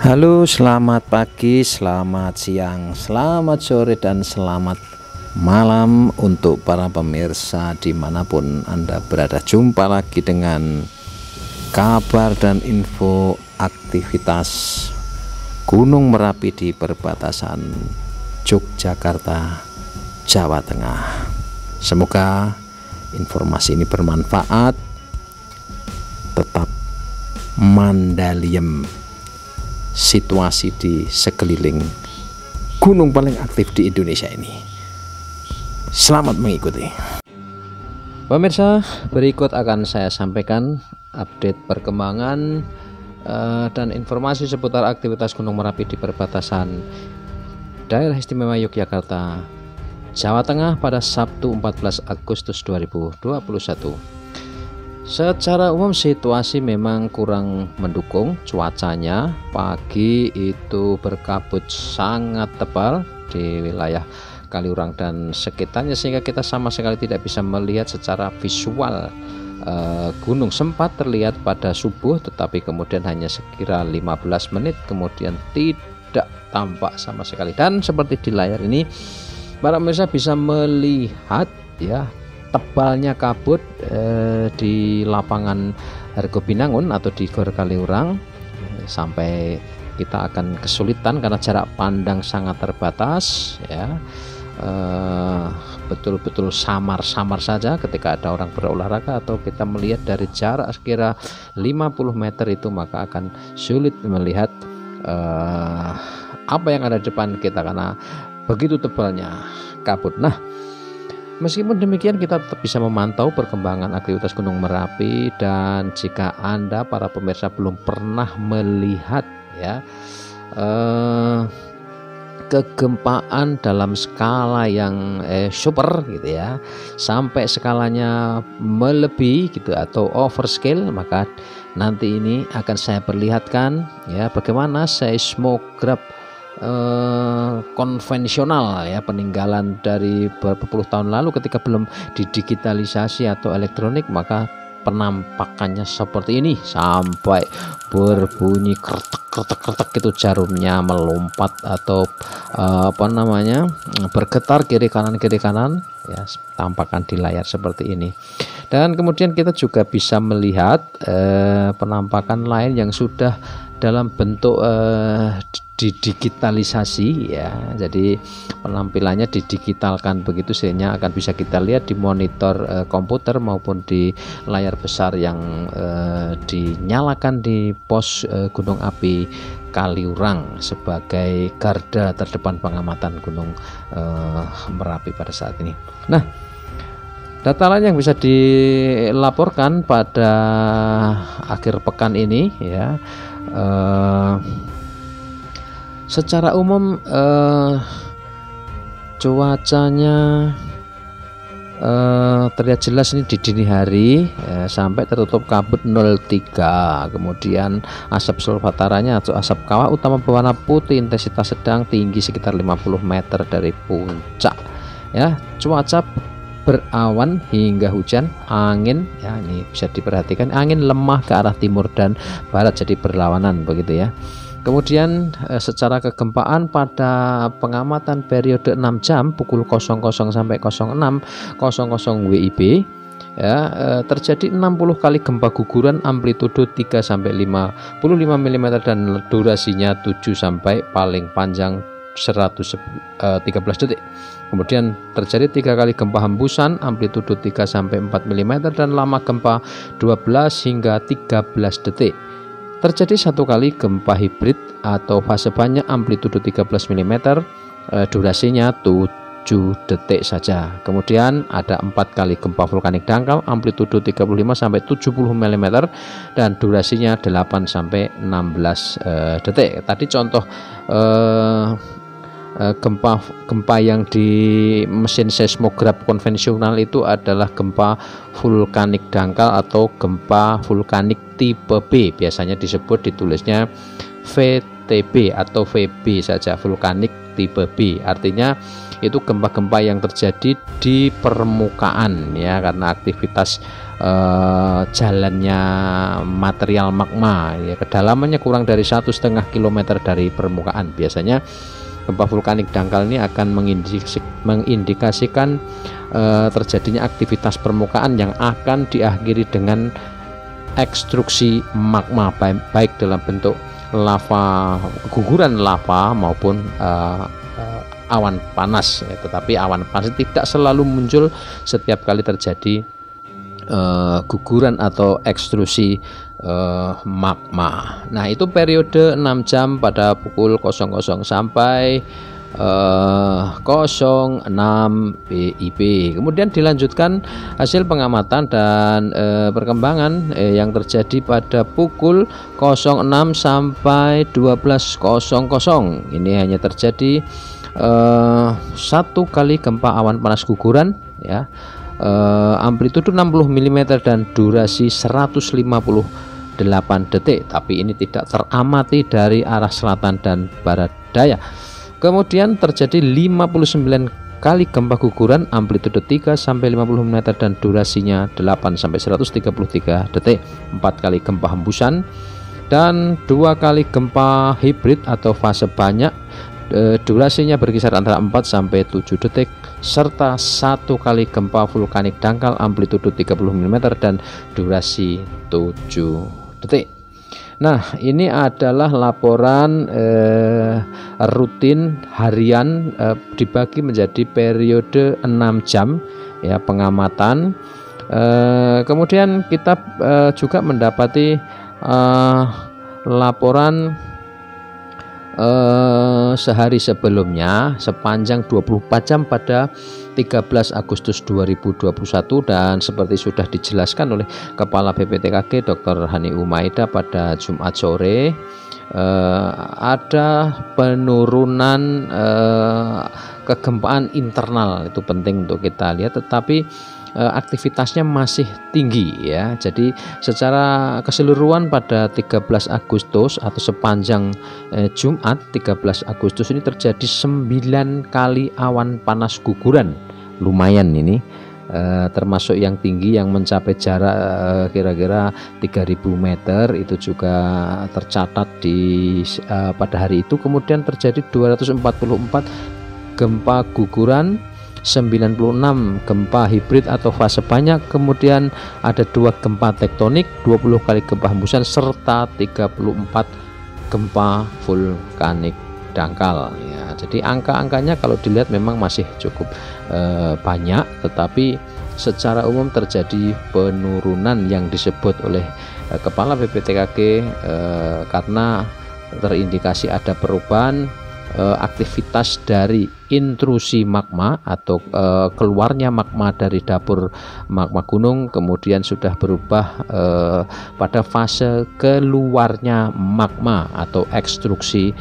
Halo, selamat pagi, selamat siang, selamat sore, dan selamat malam untuk para pemirsa dimanapun Anda berada. Jumpa lagi dengan kabar dan info aktivitas Gunung Merapi di perbatasan Yogyakarta, Jawa Tengah. Semoga informasi ini bermanfaat. Tetap mandaliem situasi di sekeliling gunung paling aktif di Indonesia ini. Selamat mengikuti. Pemirsa, berikut akan saya sampaikan update perkembangan dan informasi seputar aktivitas Gunung Merapi di perbatasan Daerah Istimewa Yogyakarta, Jawa Tengah pada Sabtu 14 Agustus 2021. Secara umum situasi memang kurang mendukung. Cuacanya pagi itu berkabut sangat tebal di wilayah Kaliurang dan sekitarnya, sehingga kita sama sekali tidak bisa melihat secara visual gunung. Sempat terlihat pada subuh, tetapi kemudian hanya sekira 15 menit kemudian tidak tampak sama sekali. Dan seperti di layar ini, para pemirsa bisa melihat ya, tebalnya kabut di lapangan Hargobinangun atau di Gor Kaliurang, sampai kita akan kesulitan karena jarak pandang sangat terbatas ya. Betul-betul samar-samar saja ketika ada orang berolahraga atau kita melihat dari jarak sekira 50 meter itu, maka akan sulit melihat apa yang ada di depan kita karena begitu tebalnya kabut. Nah, meskipun demikian, kita tetap bisa memantau perkembangan aktivitas Gunung Merapi. Dan jika Anda para pemirsa belum pernah melihat ya kegempaan dalam skala yang super gitu ya, sampai skalanya melebihi gitu atau overscale, maka nanti ini akan saya perlihatkan ya bagaimana seismograf konvensional ya, peninggalan dari beberapa puluh tahun lalu ketika belum didigitalisasi atau elektronik, maka penampakannya seperti ini sampai berbunyi kretek itu jarumnya melompat atau bergetar kiri kanan ya, tampakkan di layar seperti ini. Dan kemudian kita juga bisa melihat penampakan lain yang sudah dalam bentuk didigitalisasi ya, jadi penampilannya didigitalkan begitu, sehingga akan bisa kita lihat di monitor komputer maupun di layar besar yang dinyalakan di pos gunung api Kaliurang sebagai garda terdepan pengamatan Gunung Merapi pada saat ini. Nah, data lain yang bisa dilaporkan pada akhir pekan ini ya, secara umum cuacanya terlihat jelas ini di dini hari sampai tertutup kabut 03, kemudian asap sulfataranya atau asap kawah utama berwarna putih, intensitas sedang, tinggi sekitar 50 meter dari puncak ya. Cuaca berawan hingga hujan, angin ya, ini bisa diperhatikan, angin lemah ke arah timur dan barat, jadi berlawanan begitu ya. Kemudian secara kegempaan pada pengamatan periode 6 jam pukul 00 sampai 06.00 WIB ya, terjadi 60 kali gempa guguran, amplitudo 3 sampai 55 mm dan durasinya 7 sampai paling panjang 113 detik. Kemudian terjadi 3 kali gempa hembusan, amplitudo 3 sampai 4 mm dan lama gempa 12 hingga 13 detik. Terjadi 1 kali gempa hibrid atau fase banyak, amplitudo 13 mm, durasinya 7 detik saja. Kemudian ada 4 kali gempa vulkanik dangkal, amplitudo 35 sampai 70 mm dan durasinya 8 sampai 16 detik. Tadi contoh gempa yang di mesin seismograf konvensional itu adalah gempa vulkanik dangkal atau gempa vulkanik tipe B, biasanya ditulisnya VTB atau VB saja, vulkanik tipe B, artinya itu gempa-gempa yang terjadi di permukaan ya, karena aktivitas jalannya material magma ya. Kedalamannya kurang dari 1,5 km dari permukaan. Biasanya gempa vulkanik dangkal ini akan mengindikasikan terjadinya aktivitas permukaan yang akan diakhiri dengan ekstruksi magma, baik dalam bentuk lava, guguran lava maupun awan panas ya. Tetapi awan panas tidak selalu muncul setiap kali terjadi guguran atau ekstrusi magma. Nah, itu periode 6 jam pada pukul 00 sampai 06 BIP. Kemudian dilanjutkan hasil pengamatan dan perkembangan yang terjadi pada pukul 06 sampai 12.00. Ini hanya terjadi satu kali gempa awan panas guguran ya, amplitudo 60 mm dan durasi 158 detik, tapi ini tidak teramati dari arah selatan dan barat daya. Kemudian terjadi 59 kali gempa guguran, amplitudo 3 sampai 50 mm dan durasinya 8 sampai 133 detik. 4 kali gempa hembusan dan 2 kali gempa hibrid atau fase banyak, durasinya berkisar antara 4 sampai 7 detik, serta 1 kali gempa vulkanik dangkal, amplitudo 30 mm dan durasi 7 detik. Nah, ini adalah laporan rutin harian dibagi menjadi periode 6 jam ya pengamatan. Kemudian kita juga mendapati laporan sehari sebelumnya sepanjang 24 jam pada 13 Agustus 2021, dan seperti sudah dijelaskan oleh Kepala BPTKG Dr. Hani Umaida pada Jumat sore, ada penurunan kegempaan internal. Itu penting untuk kita lihat, tetapi aktivitasnya masih tinggi ya. Jadi secara keseluruhan pada 13 Agustus atau sepanjang Jumat 13 Agustus ini terjadi 9 kali awan panas guguran. Lumayan ini, termasuk yang tinggi yang mencapai jarak kira-kira 3000 meter itu juga tercatat pada hari itu. Kemudian terjadi 244 gempa guguran, 96 gempa hibrid atau fase banyak, kemudian ada 2 gempa tektonik, 20 kali gempa hembusan, serta 34 gempa vulkanik dangkal ya. Jadi angka-angkanya kalau dilihat memang masih cukup banyak, tetapi secara umum terjadi penurunan yang disebut oleh Kepala BPTKG karena terindikasi ada perubahan aktivitas dari intrusi magma atau keluarnya magma dari dapur magma gunung, kemudian sudah berubah pada fase keluarnya magma atau ekstrusi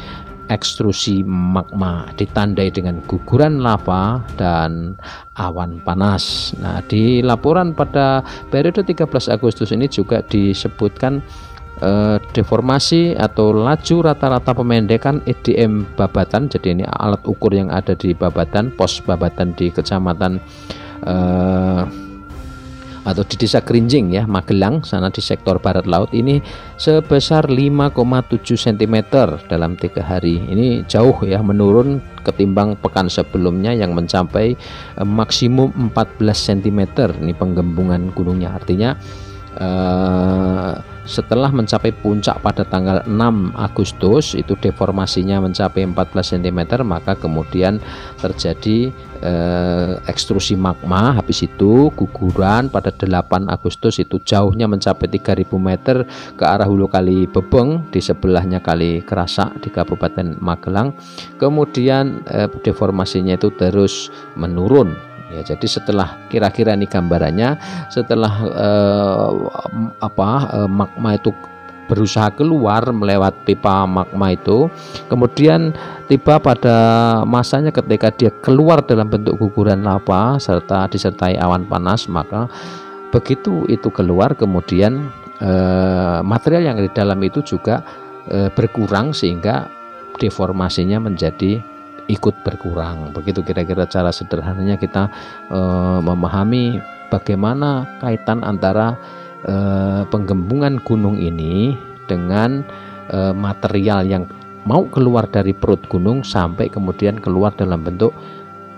magma, ditandai dengan guguran lava dan awan panas. Nah, di laporan pada periode 13 Agustus ini juga disebutkan deformasi atau laju rata-rata pemendekan EDM Babatan. Jadi ini alat ukur yang ada di Babatan, pos Babatan di kecamatan atau di desa Kerinjing ya, Magelang sana di sektor barat laut, ini sebesar 5,7 cm dalam 3 hari. Ini jauh ya menurun ketimbang pekan sebelumnya yang mencapai maksimum 14 cm ini penggembungan gunungnya. Artinya setelah mencapai puncak pada tanggal 6 Agustus itu deformasinya mencapai 14 cm, maka kemudian terjadi ekstrusi magma. Habis itu guguran pada 8 Agustus itu jauhnya mencapai 3000 meter ke arah hulu Kali Bebeng, di sebelahnya Kali Kerasak di Kabupaten Magelang. Kemudian deformasinya itu terus menurun. Ya, jadi setelah kira-kira ini gambarannya, setelah magma itu berusaha keluar melewat pipa magma itu, kemudian tiba pada masanya ketika dia keluar dalam bentuk guguran lava serta disertai awan panas, maka begitu itu keluar kemudian material yang di dalam itu juga berkurang sehingga deformasinya menjadi ikut berkurang. Begitu kira-kira cara sederhananya kita memahami bagaimana kaitan antara penggembungan gunung ini dengan material yang mau keluar dari perut gunung sampai kemudian keluar dalam bentuk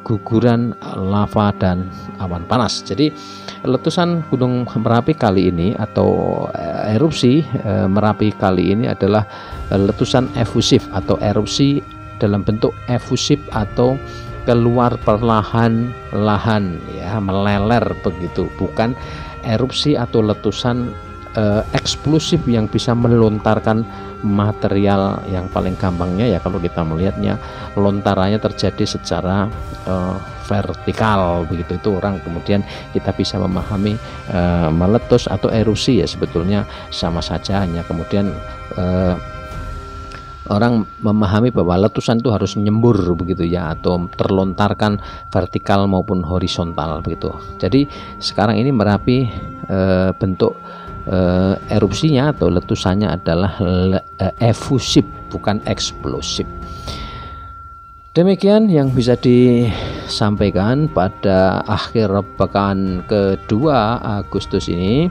guguran lava dan awan panas. Jadi letusan Gunung Merapi kali ini atau erupsi Merapi kali ini adalah letusan efusif atau erupsi dalam bentuk efusif atau keluar perlahan-lahan ya, meleler begitu, bukan erupsi atau letusan eksplosif yang bisa melontarkan material. Yang paling gampangnya ya kalau kita melihatnya lontarannya terjadi secara vertikal begitu, itu orang kemudian kita bisa memahami meletus atau erupsi ya, sebetulnya sama saja, hanya kemudian orang memahami bahwa letusan itu harus nyembur begitu ya, atau terlontarkan vertikal maupun horizontal begitu. Jadi sekarang ini Merapi bentuk erupsinya atau letusannya adalah efusif, bukan eksplosif. Demikian yang bisa disampaikan pada akhir pekan kedua Agustus ini.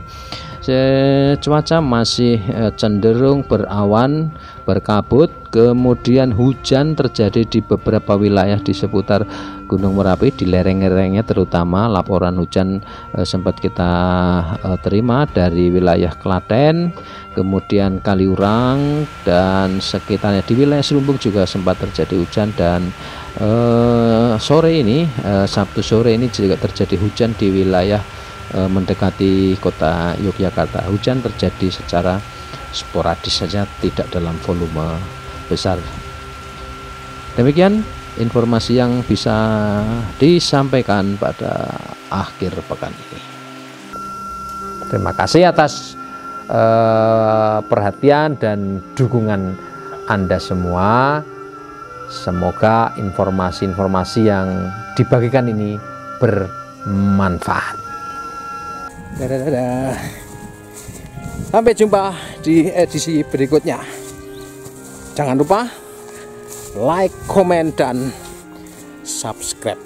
Cuaca masih cenderung berawan, berkabut, kemudian hujan terjadi di beberapa wilayah di seputar Gunung Merapi, di lereng-lerengnya terutama. Laporan hujan sempat kita terima dari wilayah Klaten, kemudian Kaliurang dan sekitarnya. Di wilayah Serumbung juga sempat terjadi hujan, dan sore ini, Sabtu sore ini juga terjadi hujan di wilayah mendekati kota Yogyakarta. Hujan terjadi secara sporadis saja, tidak dalam volume besar. Demikian informasi yang bisa disampaikan pada akhir pekan ini. Terima kasih atas perhatian dan dukungan Anda semua. Semoga informasi-informasi yang dibagikan ini bermanfaat. Dadah. Sampai jumpa di edisi berikutnya. Jangan lupa like, komen, dan subscribe.